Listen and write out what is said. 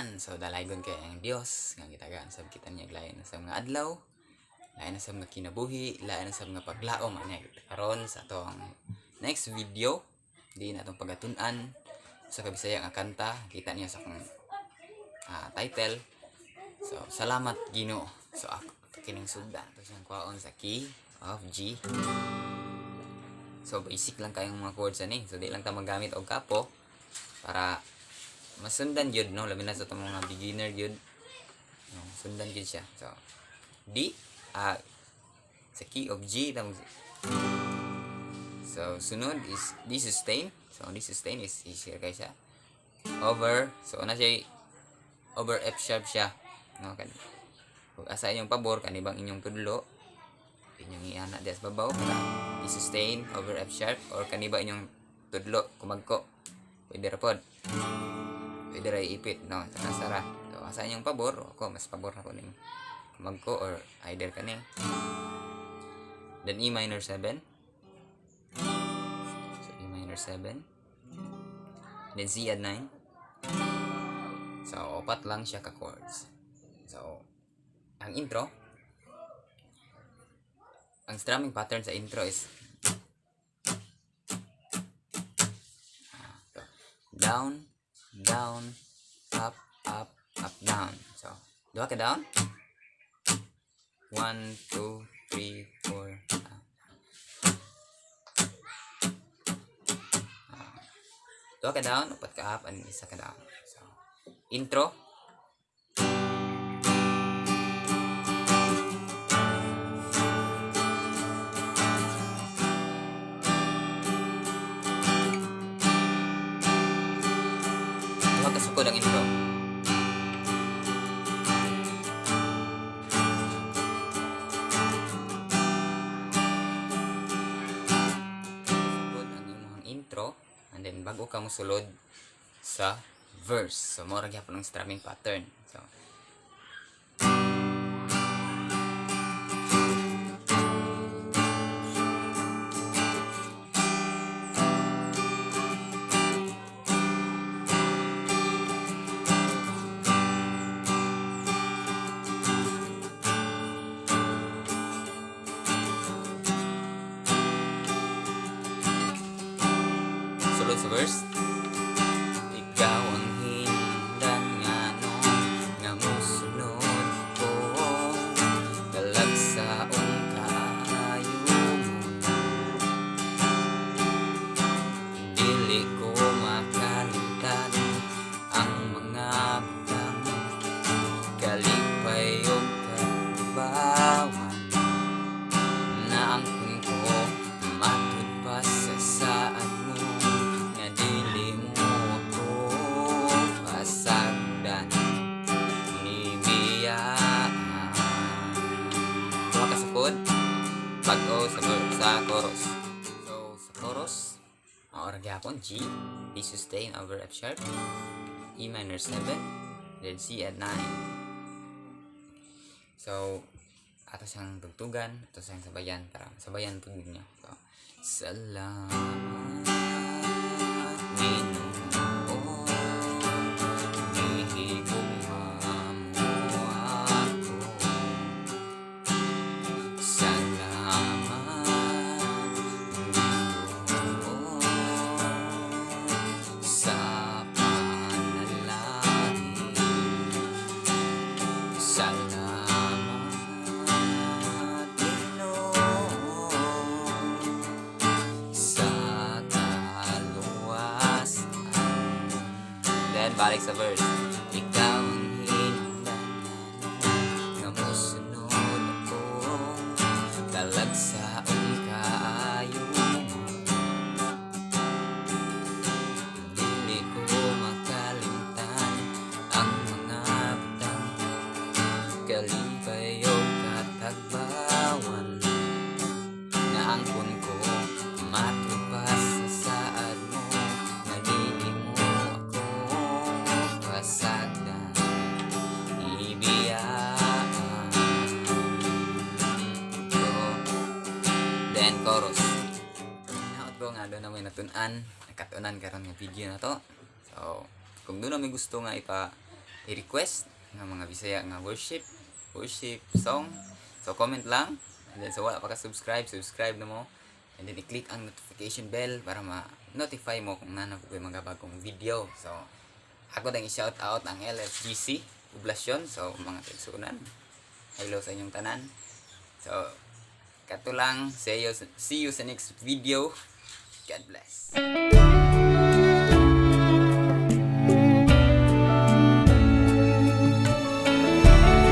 tanan. So dalaygon kay ang Dios nga gitagaan sab kita niya lain sa mga adlaw, lain na sa mga kinabuhi, lain na sa mga paglaom ani karon sa atong next video di na atong pagatun-an sa kabisaya nga kanta. Kita niyo sa akong title. So salamat Ginoo. So ako kining sugdan to siyang kwaon sa key of G. So basic lang kayong mga chords ani. So di lang ta magamit og kapo para masundan gyud no, labi na sa itong mga beginner gyud. No, sundan gyud siya. So D sa key of G so sunod is D sustain. So D sustain is easier guys siya. Over, so na siya over F sharp siya. No, kan kung asa inyong pabor kanibang inyong tudlo inyong iana dias babaw para i-sustain over F sharp, or kaniba inyong tudlo kumagko pwede ra pod, pwede ra iipit no sa kasara. So asa inyong pabor, ako mas pabor ako ning kumagko or either kani. Then E minor 7, so E minor 7, then C add 9. So opat lang siya ka chords. So ang intro, ang strumming pattern sa intro is down, down, up, up, up, down. So duha ka down, 1, 2, 3, 4, duha ka down, upat ka up, and isa ka down. So intro, kasukod ang intro. Kasukod ang imong intro, and then bago ka mosulod sa verse. So mo ra gyapon ang strumming pattern. So sulod sa verse. Ikaw ang hindan nga nga musunod ko, kalag sa kaayo mo, dili ko makalimutan ang mga butang, kalipay o kalibawan na ang ko matud pa sa saan mo, nga dili mo ako pasagdan ni biyaan. Duha ka sakod bag-o sa chorus. So sa chorus ora gyapon G, D sustain over F sharp, E minor 7, then C at 9. So ato siyang tugtugan, ato siyang sabayan, tara sabayan po ninyo. So salamat Ginoo, gihigugma mo ako. Salamat Ginoo sa panalangin. Salamat Ginoo sa kaluwasan. Then balik sa verse. Ikaw ang hindan nga musunod ako, kalag sa kaayo mo, dili ko makalimutan ang mga butang, kalipay o katagbawan na angkon ko matubas sa saad mo, na dili mo ako pasagdan ibiyaan ko. Then chorus. Naot ko nga doon na may nakatunan karon nga video na to. So kung doon na may gusto nga i-request nga mga Bisaya nga worship song. So comment lang, and then so wala pa ka subscribe na mo, and then i-click ang notification bell para ma-notify mo kung nana ko mga bagong video. So ako dang i-shout out ang LFGC Poblasyon. So mga kaigsunan, hello sa inyong tanan. So kato lang, see you sa next video. God bless.